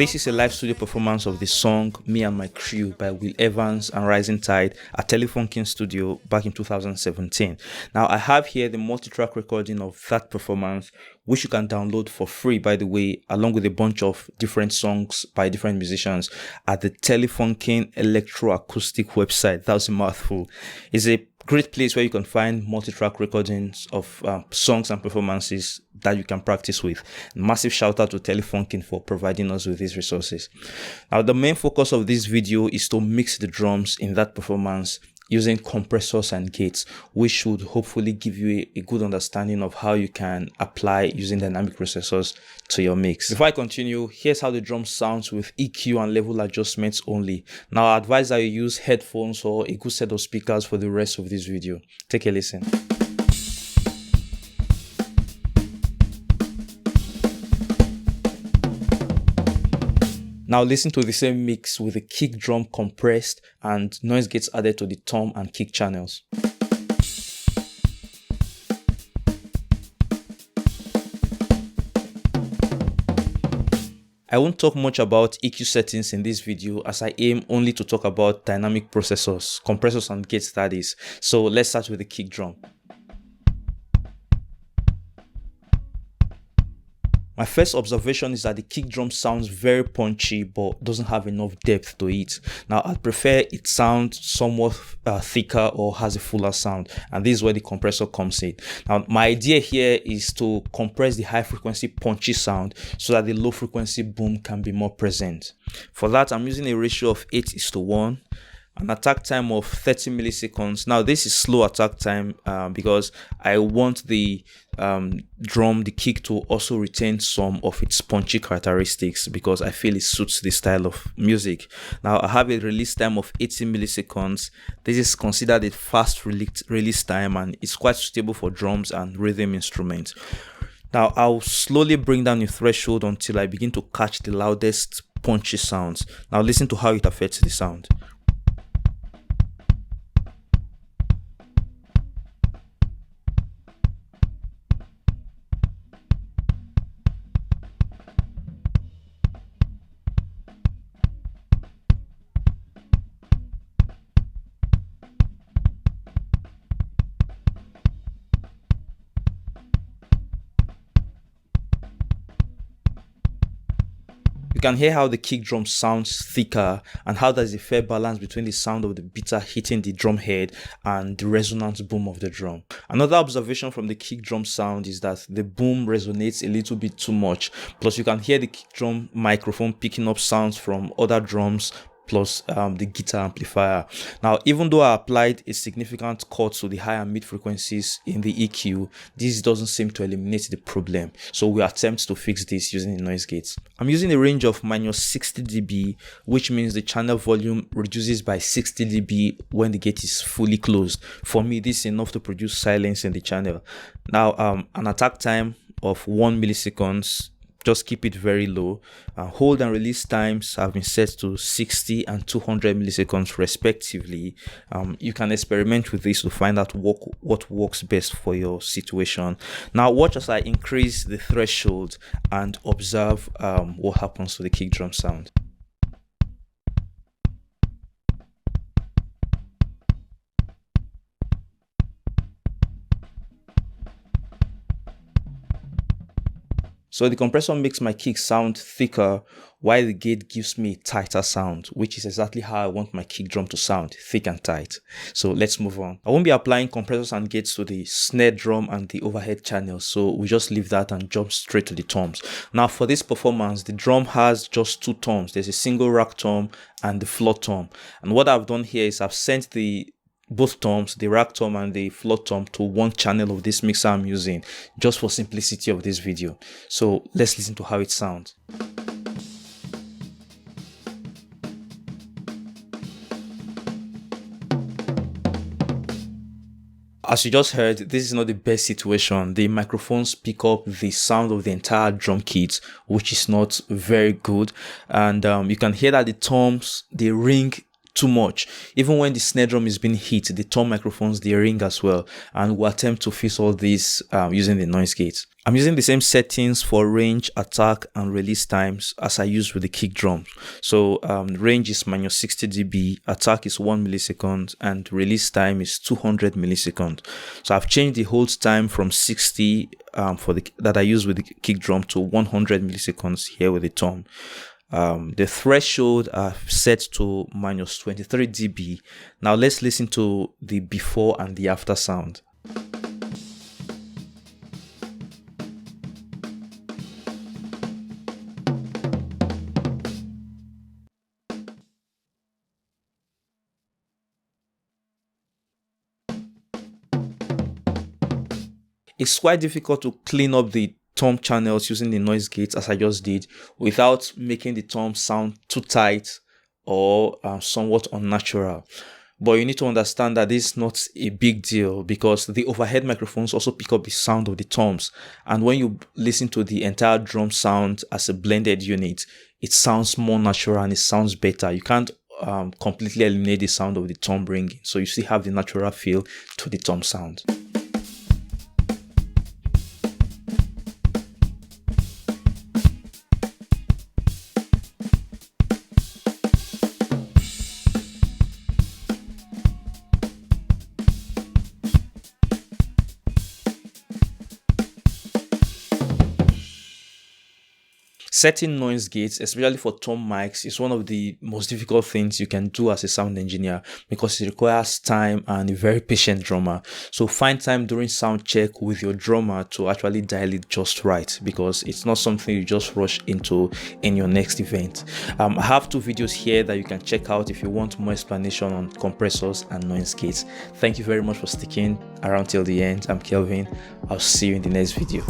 This is a live studio performance of the song Me and My Crew by Will Evans and Rising Tide at Telefunken Studio back in 2017. Now I have here the multi-track recording of that performance, which you can download for free, by the way, along with a bunch of different songs by different musicians at the Telefunken Electroacoustic website. That was a mouthful. It's a great place where you can find multi-track recordings of songs and performances that you can practice with. Massive shout out to Telefunken for providing us with these resources. Now the main focus of this video is to mix the drums in that performance using compressors and gates, which should hopefully give you a good understanding of how you can apply using dynamic processors to your mix. Before I continue, here's how the drum sounds with EQ and level adjustments only. Now I advise that you use headphones or a good set of speakers for the rest of this video. Take a listen. Now listen to the same mix with the kick drum compressed and noise gates added to the tom and kick channels. I won't talk much about EQ settings in this video, as I aim only to talk about dynamic processors, compressors and gates, that is. So let's start with the kick drum. My first observation is that the kick drum sounds very punchy but doesn't have enough depth to it. Now I'd prefer it sounds somewhat thicker or has a fuller sound, and this is where the compressor comes in. Now my idea here is to compress the high frequency punchy sound so that the low frequency boom can be more present. For that I'm using a ratio of 8:1. An attack time of 30 milliseconds. Now this is slow attack time because I want the drum, the kick, to also retain some of its punchy characteristics because I feel it suits the style of music. Now I have a release time of 80 milliseconds. This is considered a fast release time and it's quite suitable for drums and rhythm instruments. Now I'll slowly bring down the threshold until I begin to catch the loudest punchy sounds. Now listen to how it affects the sound. You can hear how the kick drum sounds thicker and how there's a fair balance between the sound of the beater hitting the drum head and the resonance boom of the drum. Another observation from the kick drum sound is that the boom resonates a little bit too much. Plus you can hear the kick drum microphone picking up sounds from other drums plus the guitar amplifier. Now even though I applied a significant cut to the high and mid frequencies in the EQ, this doesn't seem to eliminate the problem, so we attempt to fix this using the noise gates. I'm using a range of -60 dB, which means the channel volume reduces by 60 dB when the gate is fully closed. For me this is enough to produce silence in the channel. Now an attack time of 1 milliseconds. Just keep it very low. Hold and release times have been set to 60 and 200 milliseconds respectively. You can experiment with this to find out what works best for your situation. Now watch as I increase the threshold and observe what happens to the kick drum sound. So the compressor makes my kick sound thicker while the gate gives me a tighter sound, which is exactly how I want my kick drum to sound, thick and tight. So let's move on. I won't be applying compressors and gates to the snare drum and the overhead channels, so we just leave that and jump straight to the toms. Now for this performance, the drum has just two toms. There's a single rack tom and the floor tom. And what I've done here is I've sent both toms, the rack tom and the floor tom, to one channel of this mixer I'm using, just for simplicity of this video. So let's listen to how it sounds. As you just heard, this is not the best situation. The microphones pick up the sound of the entire drum kit, which is not very good. And you can hear that the toms, they ring too much. Even when the snare drum is being hit, the tom microphones, they ring as well, and we'll attempt to fix all this using the noise gate. I'm using the same settings for range, attack, and release times as I use with the kick drums. So range is minus 60 dB, attack is 1 millisecond, and release time is 200 milliseconds. So I've changed the hold time from 60 that I use with the kick drum to 100 milliseconds here with the tom. The threshold I've set to minus 23 dB. Now let's listen to the before and the after sound. It's quite difficult to clean up the tom channels using the noise gate as I just did without making the tom sound too tight or somewhat unnatural. But you need to understand that this is not a big deal because the overhead microphones also pick up the sound of the toms, and when you listen to the entire drum sound as a blended unit, it sounds more natural and it sounds better. You can't completely eliminate the sound of the tom ringing, so you still have the natural feel to the tom sound. Setting noise gates, especially for tom mics, is one of the most difficult things you can do as a sound engineer because it requires time and a very patient drummer. So find time during sound check with your drummer to actually dial it just right, because it's not something you just rush into in your next event. I have 2 videos here that you can check out if you want more explanation on compressors and noise gates. Thank you very much for sticking around till the end. I'm Kelvin. I'll see you in the next video.